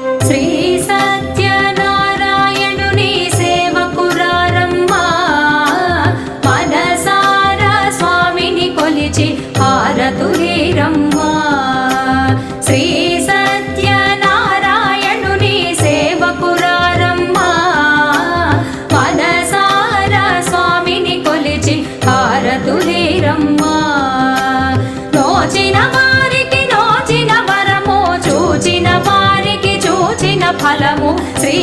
శ్రీ సత్యనారాయణుని సేవకురారమ్మా మనసారా స్వామిని కొలిచి హారతులేరమ్మా శ్రీ సత్యనారాయణుని సేవకురారమ్మా మనసారా స్వామిని కొలిచి హారతులేరమ్మా నోచిన వారికి నోచిన వరము చూచిన వారికి చూచిన ఫలము శ్రీ